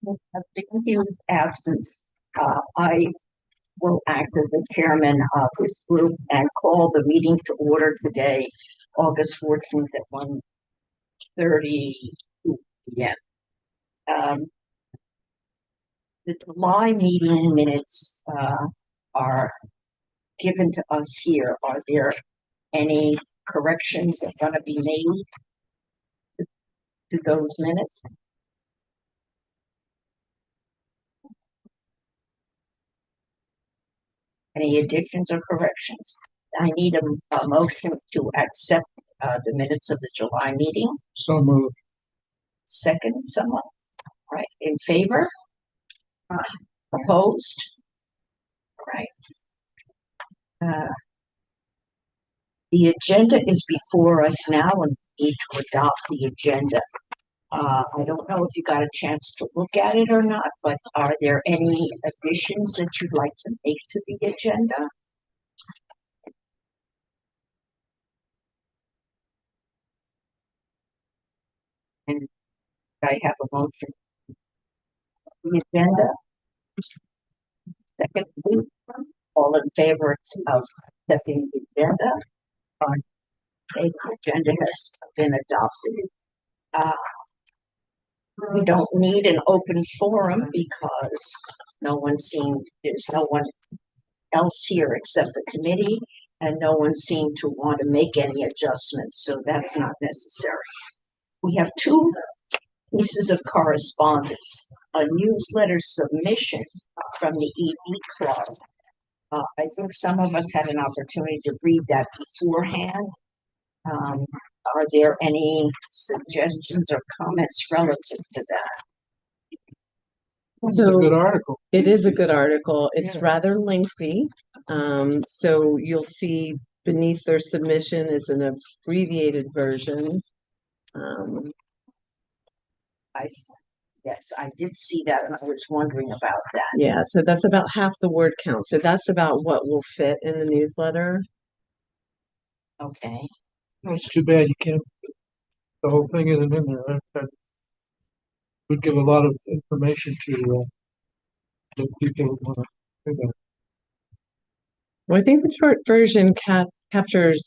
Being his absence, I will act as the chairman of this group and call the meeting to order today, August 14th at 1:30 p.m. The July meeting minutes are given to us here. Are there any corrections that are going to be made to those minutes? Any additions or corrections? I need a motion to accept the minutes of the July meeting. So moved. Second, someone? All right, in favor? Opposed? All right. The agenda is before us now and we need to adopt the agenda. I don't know if you got a chance to look at it or not, but are there any additions that you'd like to make to the agenda? And I have a motion. The agenda. Second, all in favor of accepting the agenda? The agenda has been adopted. We don't need an open forum because there's no one else here except the committee, and no one seemed to want to make any adjustments, so that's not necessary. We have two pieces of correspondence, a newsletter submission from the EV Club. I think some of us had an opportunity to read that beforehand. Are there any suggestions or comments relative to that? It's a good article. It is a good article. It's Yeah. rather lengthy. So you'll see beneath their submission is an abbreviated version. Yes, I did see that and I was wondering about that. Yeah, so that's about half the word count. So that's about what will fit in the newsletter. Okay. It's too bad you can't put the whole thing in there. That would give a lot of information to people who want to do that. Well, I think the short version captures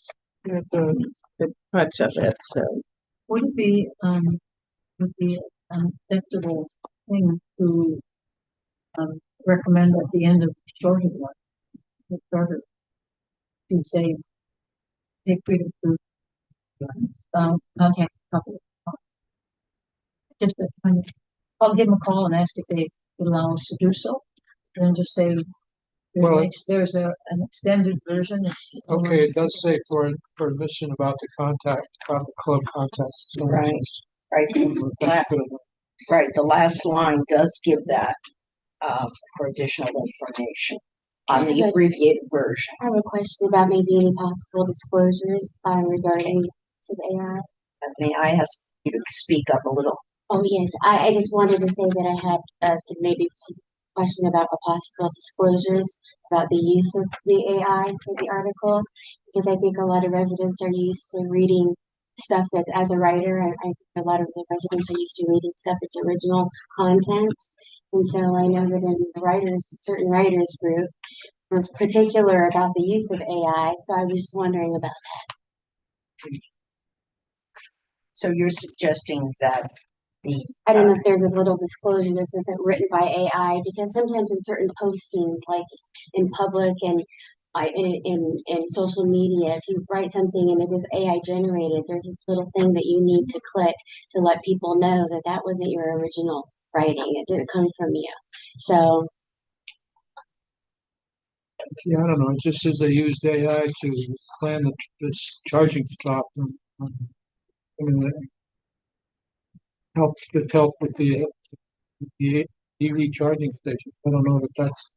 Yeah, the crutch of it. So Would it be an acceptable thing to recommend at the end of the shorter one, to say, take freedom to contact a couple of just to I'll give them a call and ask if they would allow us to do so, and then just say there's an extended version. Okay, it does say for admission about the club contacts. Right. Right, the last line does give that for additional information on the abbreviated version. I have a question about maybe any possible disclosures regarding to the AI. May I ask you to speak up a little? Oh yes, I just wanted to say that I had some question about a possible disclosures about the use of the AI for the article, because I think a lot of residents are used to reading stuff that's, as a writer, I think a lot of the residents are used to reading stuff that's original content. And so I know that in the certain writers group, were particular about the use of AI. So I was just wondering about that. So you're suggesting that I don't know if there's a little disclosure that says it's written by AI, because sometimes in certain postings, like in public and in social media, if you write something and it was AI generated, there's a little thing that you need to click to let people know that that wasn't your original writing. It didn't come from you. So Yeah, I don't know. It just says they used AI to plan this charging stop and help with the EV charging station. I don't know if that's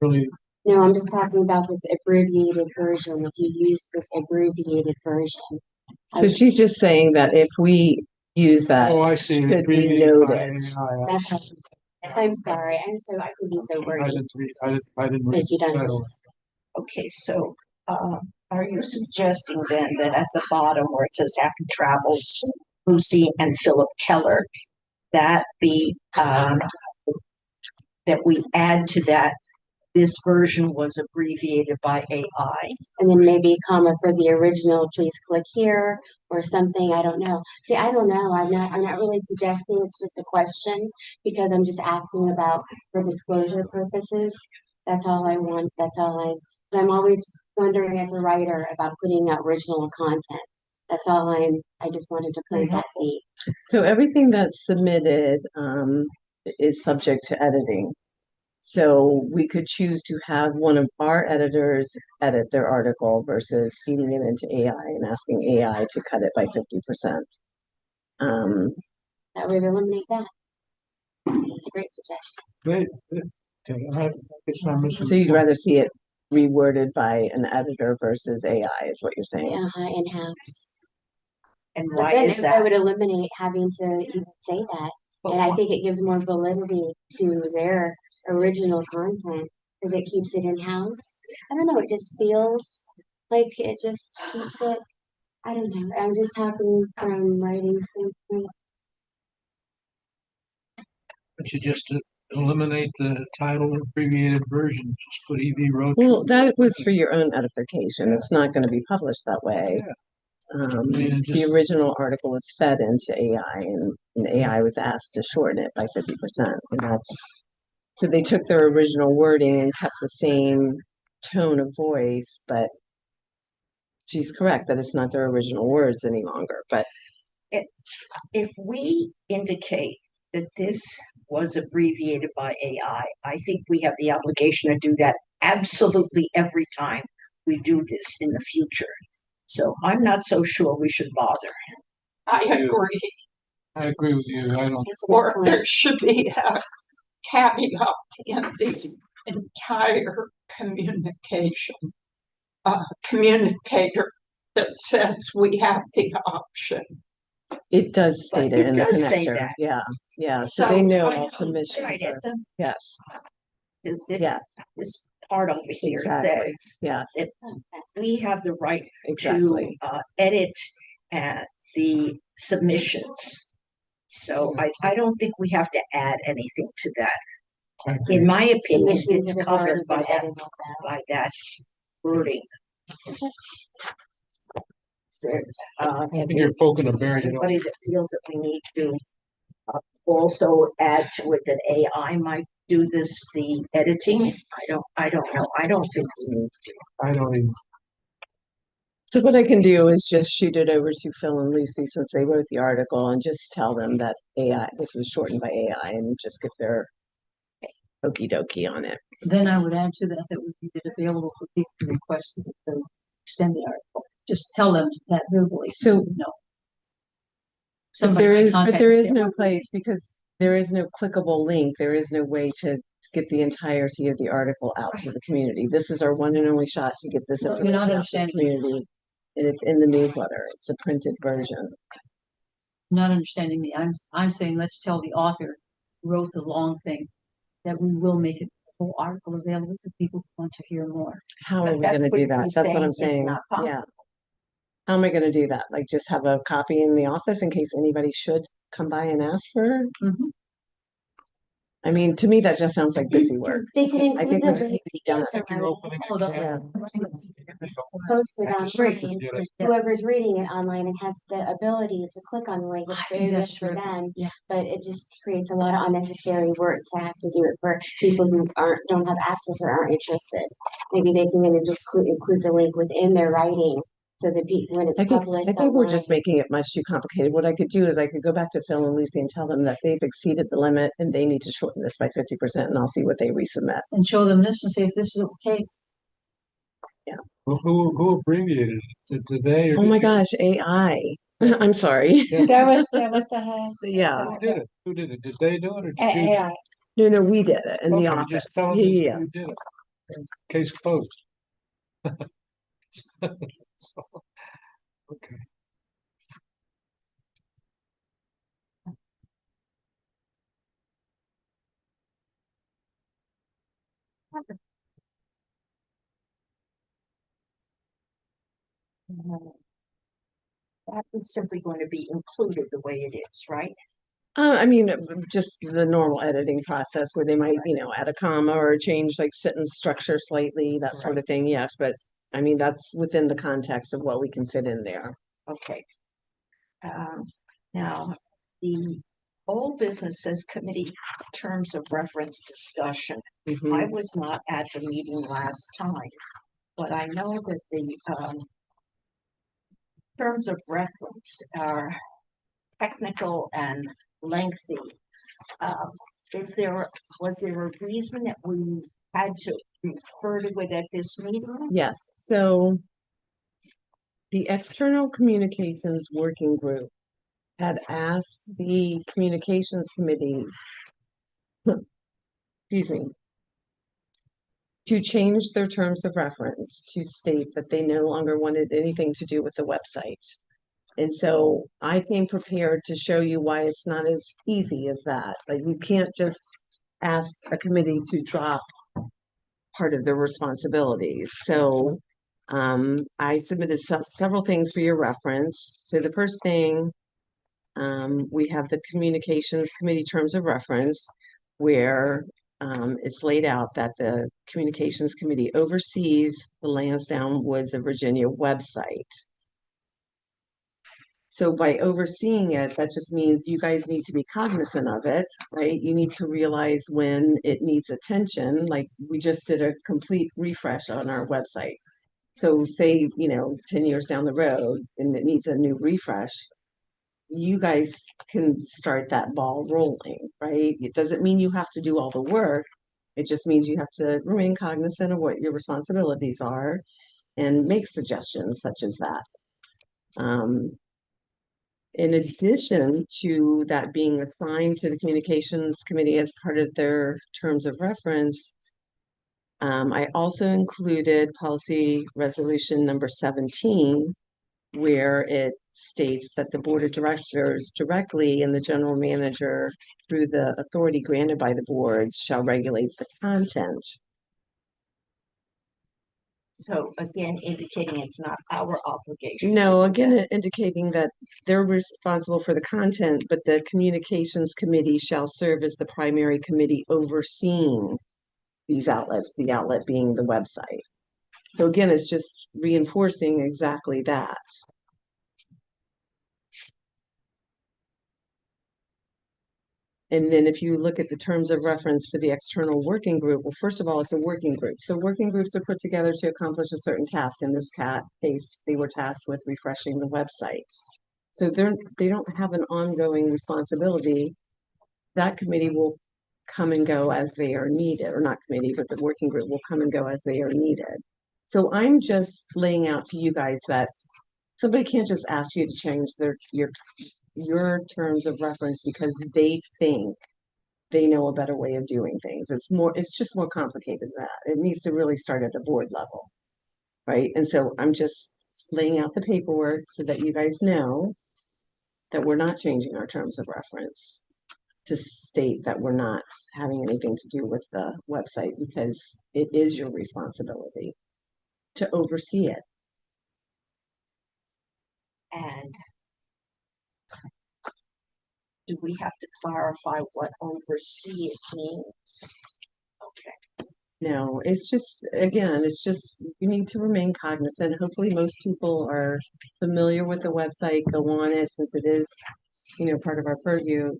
really. no, I'm just talking about this abbreviated version. If you use this abbreviated version. so she's just saying that if we use that, Oh, I see. should we note it? That's how I'm sorry. I could be so wordy. I didn't read the title. Okay, so are you suggesting then that at the bottom where it says Happy Travels, Lucy and Philip Keller, that be that we add to that, this version was abbreviated by AI. And then maybe a comma for the original, please click here or something. I don't know. See, I don't know. I'm not really suggesting. It's just a question because I'm just asking about for disclosure purposes. That's all I want. That's all I'm always wondering as a writer about putting out original content. That's all I just wanted to plant that seed. So everything that's submitted is subject to editing. So we could choose to have one of our editors edit their article versus feeding it into AI and asking AI to cut it by 50%. That would eliminate that. It's a great suggestion. Great, good. Okay, it's not missing. So you'd rather see it reworded by an editor versus AI is what you're saying? Yeah, in-house. And But why then is I that? would eliminate having to even say that. But And I why- think it gives more validity to their original content because it keeps it in-house. I don't know, it just feels like it just keeps it, I don't know, I'm just talking from writing standpoint. But you just eliminate the title and abbreviated version, just put EV Road. Well, Trip. that was for your own edification. It's not going to be published that way. Yeah. The just- original article was fed into AI, and AI was asked to shorten it by 50%. And so they took their original wording and kept the same tone of voice, but she's correct that it's not their original words any longer. But If we indicate that this was abbreviated by AI, I think we have the obligation to do that absolutely every time we do this in the future. So I'm not so sure we should bother. I Yeah. agree, I agree with you. I don't, It's a good or point. there should be a caveat in the entire communication. Communicator that says we have the option. it does But state it it in the does say connector. that. Yeah, yeah. So they So, know I all know, submissions Right are, at the, yes, this, yeah, this part over here exactly. says Yes, that we have the right to exactly. edit the submissions. So I don't think we have to add anything to that. I agree. In my opinion, Submissions it's that have already covered by been that, edited out. by that wording. There, I think you're poking a bear, you know. anybody that feels that we need to also add to it that AI might do the editing, I don't know. I don't think we need to. I don't even, So what I can do is just shoot it over to Phil and Lucy since they wrote the article and just tell them that AI, this was shortened by AI and just get their okie dokie on it. Then I would add to that that we make it available for people to request to extend the article. Just tell them that verbally. So- no. But Somebody there might is, but contact there and is say, no place because there is no clickable link. There is no way to get the entirety of the article out to the community. This is our one and only shot to get this No, you're information not out to the understanding. community. And it's in the newsletter. It's a printed version. not understanding me. I'm saying, let's tell the author who wrote the long thing that we will make it the whole article available to people who want to hear more. How are But we that's gonna what do you're that? That's what I'm saying is saying. not possible. Yeah. How am I gonna do that? Like just have a copy in the office in case anybody should come by and ask for? it? Mhm. I mean, to me, that just sounds like busy work. They could I include think the we just need to be done. I think you're opening Oh, a the- can. posted I just online. get it. Whoever's reading it online and has the ability to click on the link, it's I very think good that's for true. them. Yeah. But it just creates a lot of unnecessary work to have to do it for people who don't have access or aren't interested. Maybe they can just include the link within their writing so that when it's I published think we're just online. making it much too complicated. What I could do is I could go back to Phil and Lucy and tell them that they've exceeded the limit and they need to shorten this by 50% and I'll see what they resubmit. And show them this and say, if this is okay, Well, who abbreviated it? Did they? or Oh did my you? gosh, AI. I'm sorry. Yeah. That was the Yeah. Who did it? Who did it? Did they do it or did you? AI. No, we did it in the Okay, office. just tell them Yeah. that you did it. Case closed. So, okay. That is simply going to be included the way it is, right? I mean, just the normal editing process where they might, you know, add a comma or change like sentence structure slightly, that sort of thing, yes, but I mean, that's within the context of what we can fit in there. Okay. Now, the old business says committee terms of reference discussion. I Mhm. was not at the meeting last time, but I know that the terms of reference are technical and lengthy. Um, was there a reason that we had to refer to it at this meeting? Yes, so the External Communications Working Group had asked the Communications Committee, excuse me, to change their terms of reference to state that they no longer wanted anything to do with the website. And so I came prepared to show you why it's not as easy as that. Like you can't just ask a committee to drop part of their responsibilities. So I submitted several things for your reference. So the first thing, we have the Communications Committee Terms of Reference, where it's laid out that the Communications Committee oversees the Lansdowne Woods of Virginia website. So by overseeing it, that just means you guys need to be cognizant of it, right? You need to realize when it needs attention. Like we just did a complete refresh on our website. So say, you know, 10 years down the road and it needs a new refresh, you guys can start that ball rolling, right? It doesn't mean you have to do all the work. It just means you have to remain cognizant of what your responsibilities are and make suggestions such as that. In addition to that being assigned to the Communications Committee as part of their terms of reference, I also included policy resolution number 17, where it states that the board of directors directly and the general manager through the authority granted by the board shall regulate the content. So again, indicating it's not our obligation. No, to do again, that. indicating that they're responsible for the content, but the communications committee shall serve as the primary committee overseeing these outlets, the outlet being the website. So again, it's just reinforcing exactly that. And then if you look at the terms of reference for the external working group, well, first of all, it's a working group. So working groups are put together to accomplish a certain task. In this case, they were tasked with refreshing the website. So they don't have an ongoing responsibility. That committee will come and go as they are needed, or not committee, but the working group will come and go as they are needed. So I'm just laying out to you guys that somebody can't just ask you to change your terms of reference because they think they know a better way of doing things. It's just more complicated than that. It needs to really start at the board level, right? And so I'm just laying out the paperwork so that you guys know that we're not changing our terms of reference to state that we're not having anything to do with the website because it is your responsibility to oversee it. And do we have to clarify what oversee it means? Okay. No, it's just, again, it's just, you need to remain cognizant. Hopefully most people are familiar with the website, go on it since it is, you know, part of our purview.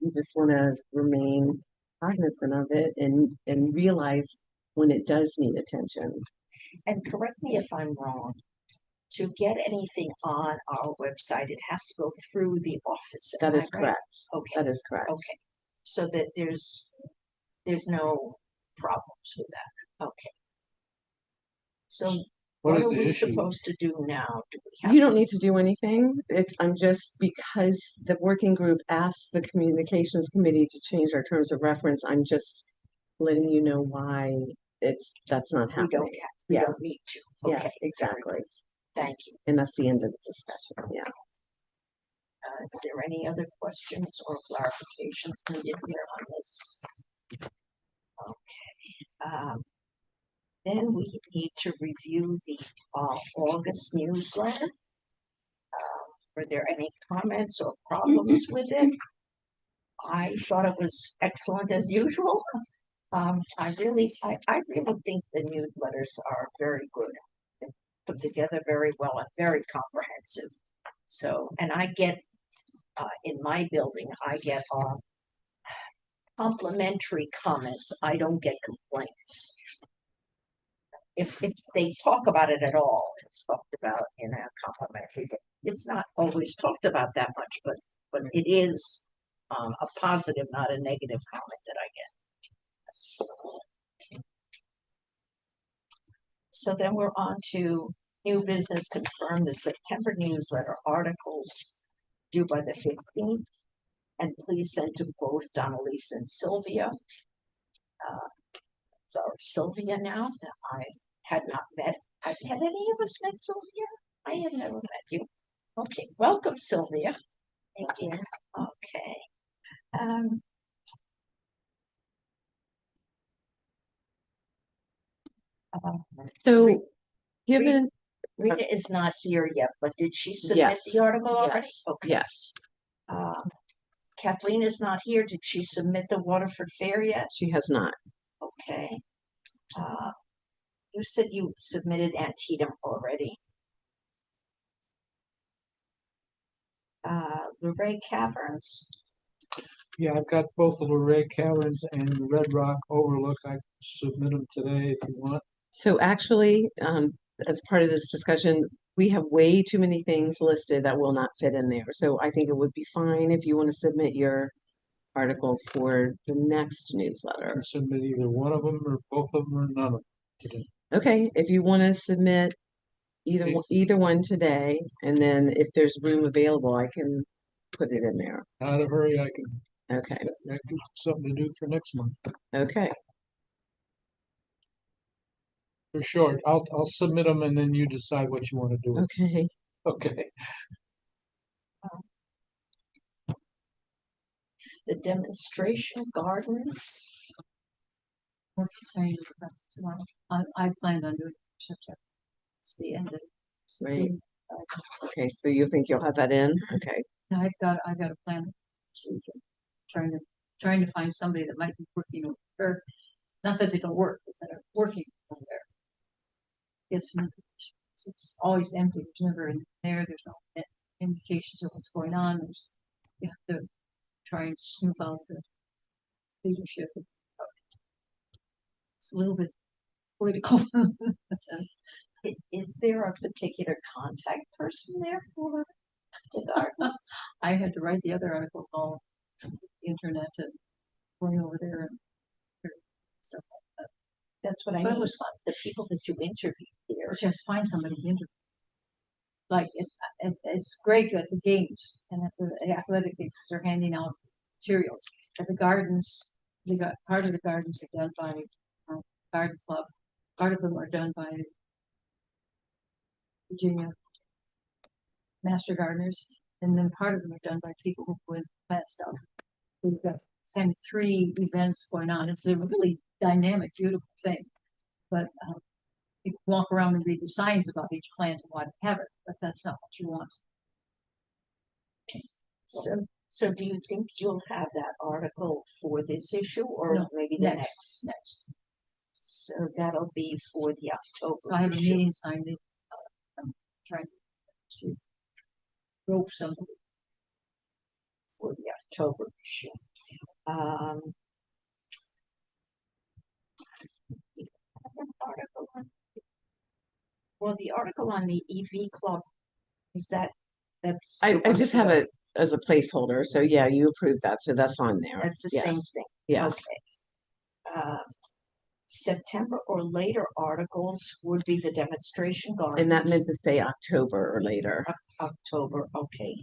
You just want to remain cognizant of it and realize when it does need attention. And correct me if I'm wrong. To get anything on our website, it has to go through the office. Am That I is right? correct. Okay. That is correct. Okay. So that there's no problems with that. Okay. So What what is are the we issue? supposed to do now? Do we have You don't to- need to do anything. I'm just, because the working group asked the communications committee to change our terms of reference, I'm just letting you know why that's not we happening. we Yeah. don't need to. Okay. Yes, exactly. Thank you. And that's the end of the discussion, yeah. Is there any other questions or clarifications needed here on this? Okay. Then we need to review the August newsletter. Were there any comments or problems with it? I thought it was excellent as usual. I really think the newsletters are very good. They're put together very well and very comprehensive. So, and I get, in my building, I get, complimentary comments. I don't get complaints. If they talk about it at all, it's talked about in a complimentary, but it's not always talked about that much, but it is, a positive, not a negative comment that I get. So then we're on to new business. Confirm the September newsletter articles due by the 15th. And please send to both Donalise and Sylvia. So Sylvia now that I had not met. Had any of us met Sylvia? I have never met you. Okay, welcome Sylvia. Thank you. Okay. So, given, Rita is not here yet, but did she submit the Yes, article already? yes, Okay. yes, Kathleen is not here. Did she submit the Waterford Fair yet? she has not. Okay. You said you submitted Antietam already. Luray Caverns. Yeah, I've got both the Luray Caverns and the Red Rock Overlook. I can submit them today if you want. So actually, as part of this discussion, we have way too many things listed that will not fit in there. So I think it would be fine if you want to submit your article for the next I newsletter. can submit either one of them or both of them or none of them today. Okay, if you want to submit either one today, and then if there's room available, I can put it in there. Not a hurry, I can, Okay, I have something to do for next month. okay, For short, I'll submit them and then you decide what you want to do. okay. Okay. The demonstration gardens. We're saying that tomorrow. I planned on doing September. It's the end of Right. September. Okay, so you think you'll have that in? Okay, And I got a plan. Trying to find somebody that might be working over there. Not that they don't work, but that are working over there. Get some information. It's always empty. There's never in there. There's no indications of what's going on. You have to try and snoop out the leadership. It's a little bit political. Is there a particular contact person there for the gardens? I had to write the other article all from the internet and going over there and stuff like that. That's what I But it mean. was fun. The people that you interviewed there. But you have to find somebody to interview. Like it's great at the games and at the athletic things. They're handing out materials at the gardens. They got part of the gardens are done by garden club. Part of them are done by Virginia master gardeners, and then part of them are done by people who go in plant stuff. We've got kind of 3 events going on. It's a really dynamic, beautiful thing. But you can walk around and read the signs about each plant and why they have it, but that's not what you want. So do you think you'll have that article for this issue or No, maybe the next? Next. So that'll be for the October. So I have a issue. meeting signed. I'm trying to rope somebody. For the October issue. Article on, well, the article on the EV club, is that's. I the one just for have the- it as a placeholder, so yeah, you approved that, so that's on there. That's the Yes, same thing. yes. Okay. September or later articles would be the demonstration gardens. And that meant to say October or later. October, okay.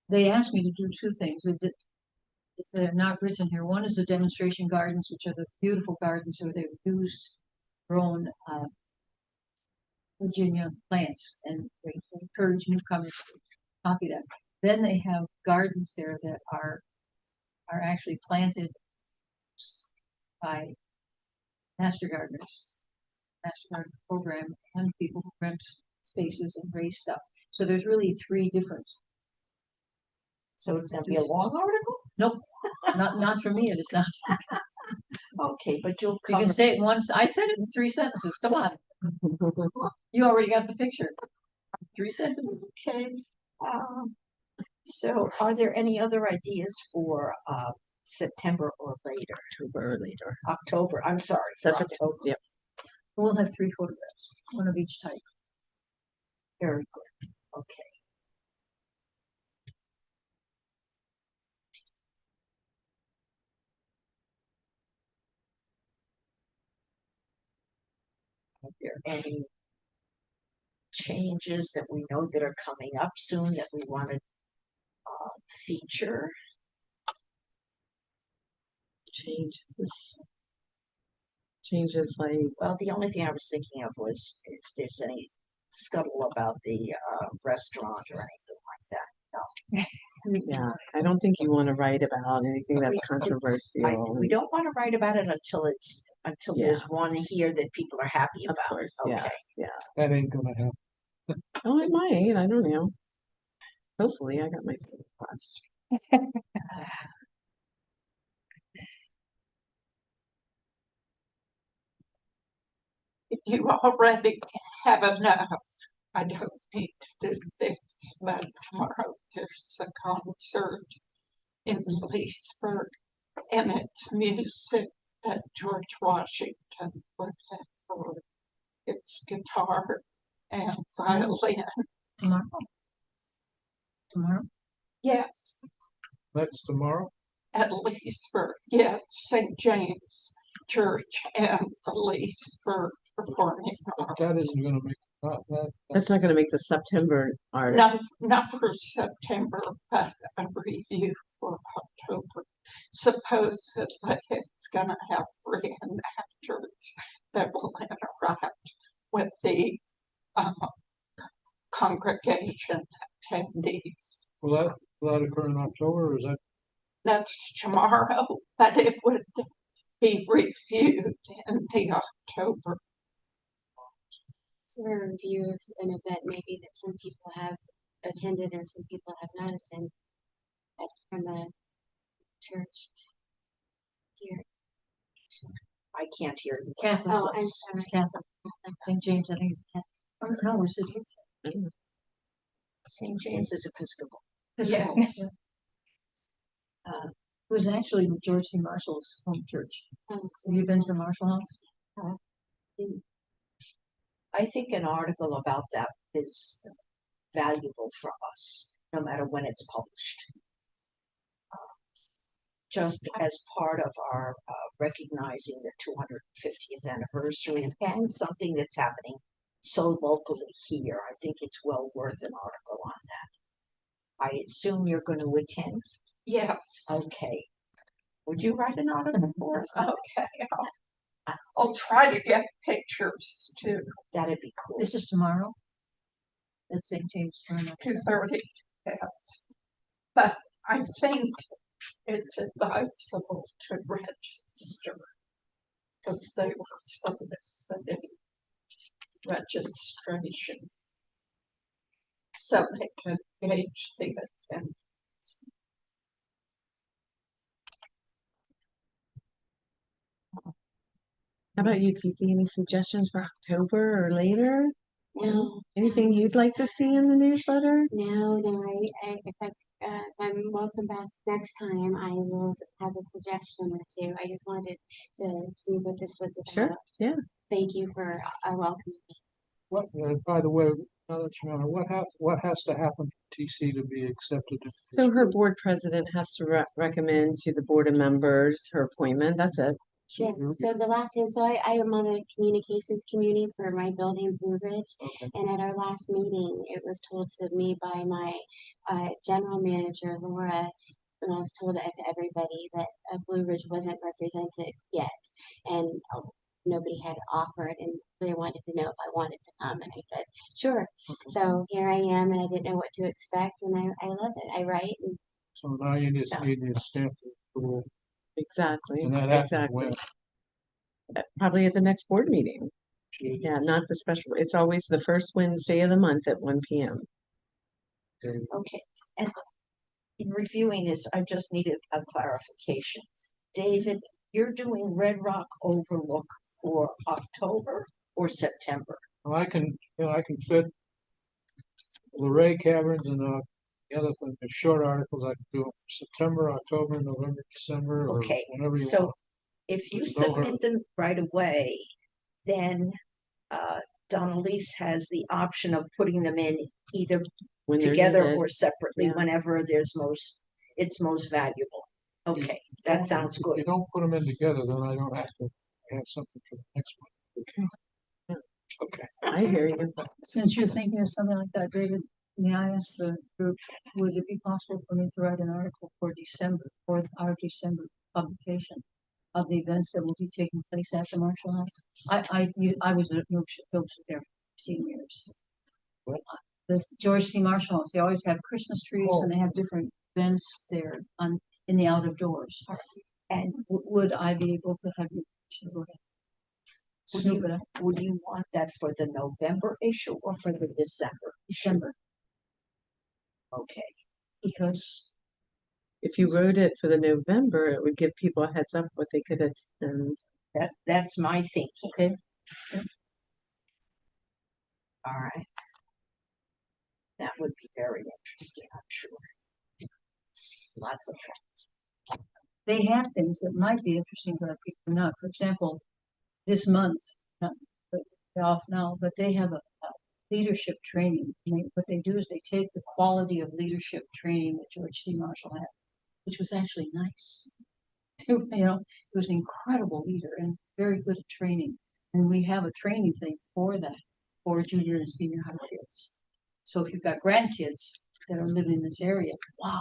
They asked me to do 2 things. If they're not written here, one is the demonstration gardens, which are the beautiful gardens where they've used grown Virginia plants, and they encourage newcomers to copy that. Then they have gardens there that are actually planted by master gardeners, master garden program, and people who rent spaces and raise stuff. So there's really 3 different. So it's gonna be a long article? Nope. Not for me, it is not. Okay, but you'll You cover, can say it once, I said it in 3 sentences, come on. You already got the picture. 3 sentences. okay. So are there any other ideas for, September or later? October or later. October, I'm sorry, for That's okay. October. Yep. We'll have 3 photographs, one of each type. Very good, okay. Are there any changes that we know that are coming up soon that we want to feature? Changes like, Well, the only thing I was thinking of was if there's any scuttle about the restaurant or anything like that. yeah, I don't think you want to write about anything that's We controversial. don't want to write about it until there's one here that people are happy Of about. course, Okay. yes, yeah. That ain't gonna happen. Oh, it might, I don't know. Hopefully, I got my fingers crossed. If you already have enough, I don't need to do this, but tomorrow there's a concert in Leesburg, and it's music that George Washington would have heard. It's guitar and violin. Tomorrow. Tomorrow? Yes, That's tomorrow. at Leesburg, yes, St. James Church and the Leesburg Performing But Arts. that isn't gonna make, that, That's not gonna make the September article. Not for September, but a review for October. Supposedly it's gonna have 3 actors that will interact with the congregation attendees. will that occur in October, or is that, That's tomorrow, but it would be reviewed in the October. So a review of an event maybe that some people have attended or some people have not attended from a church. Here. I can't hear you. Catholic. Oh, I'm It's sorry. Catholic. St. James, I think it's Catholic. Oh, no, we're sitting. St. James is Episcopal. Yes. Uh, It was actually George C. Marshall's home church. Oh, Have you been to the Marshall House? I think an article about that is valuable for us, no matter when it's published. Just as part of our recognizing the 250th anniversary and something that's happening so locally here, I think it's well worth an article on that. I assume you're going to attend? Yes, Okay. Would you write an article for us? okay. I'll try to get pictures too. That'd be cool. This is tomorrow? That's St. James. Tomorrow. 2:30, yes. But I think it's advisable to register because they were soliciting registration so they can gauge the attendance. How about you, TC? Any suggestions for October or later? No, Anything you'd like to see in the newsletter? no, if I'm welcome back next time, I will have a suggestion or two. I just wanted to see what this was Sure, about. yeah. Thank you for welcoming me. what, by the way, now that you know, what has to happen for TC to be accepted? into So this her group? board president has to recommend to the board of members her appointment. That's it. Yeah, so the last time, so I am on a communications committee for my building Blue Ridge. Okay. And at our last meeting, it was told to me by my general manager, Laura, and I was told to everybody that Blue Ridge wasn't represented yet. And nobody had offered and they wanted to know if I wanted to come. And I said, sure. Okay. So here I am and I didn't know what to expect and I love it. I write and So now you just So- need to stamp the approval, Exactly, and that happens exactly. when? Probably at the next board meeting. Yeah, not the special, it's always the first Wednesday of the month at 1 p.m. Okay, and in reviewing this, I just needed a clarification. David, you're doing Red Rock Overlook for October or September? Well, I can fit Luray Caverns and, the other thing, the short articles, I can do them for September, October, November, December, or Okay, whenever you so want. if you No hurry. submit them right away, then Donalise has the option of putting them in either when they're together needed. or separately Yeah. whenever it's most valuable. Okay, that sounds If good. you don't put them in together, then I don't have to have something for the next one. Okay. I hear you. Since you're thinking of something like that, David, may I ask the group, would it be possible for me to write an article for December, for our December publication of the events that will be taking place at the Marshall House? I was at Phillips there for 15 years. What? The George C. Marshall House, they always have Christmas trees and they have different events there in the out of doors. And would I be able to have you? Go ahead. Would Snoop you, it up. would you want that for the November issue or for the December? December, Okay, because If you wrote it for the November, it would give people a heads up what they could attend. that's my thinking. Okay. All right. That would be very interesting, I'm sure. Lots of fun. they have things that might be interesting to other people or not. For example, this month, not they're off now, but they have a leadership training. What they do is they take the quality of leadership training that George C. Marshall had, which was actually nice. You know, he was an incredible leader and very good at training. And we have a training thing for that, for junior and senior high kids. So if you've got grandkids that are living in this area, wow.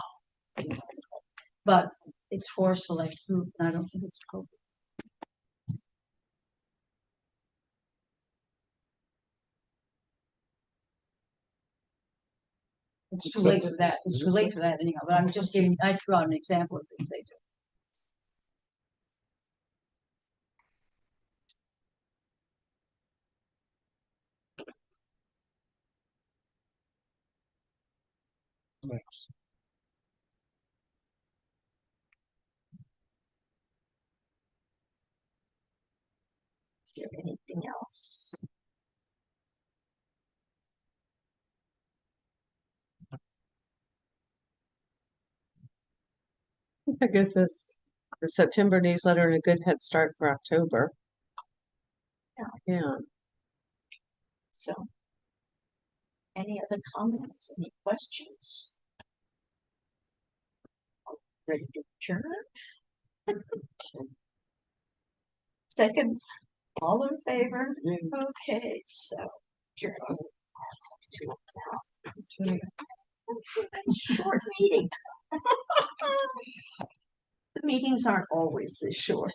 But it's for a select group, and I don't think it's appropriate. It's too late for that. It's too late for that anyhow, but I'm just giving, I threw out an example of things they do. Next. Is there anything else? I guess this the September newsletter and a good head start for October. Yeah. So, any other comments, any questions? Ready to adjourn? Second, all in favor? Okay, so. Adjourn. Short meeting. The meetings aren't always this short.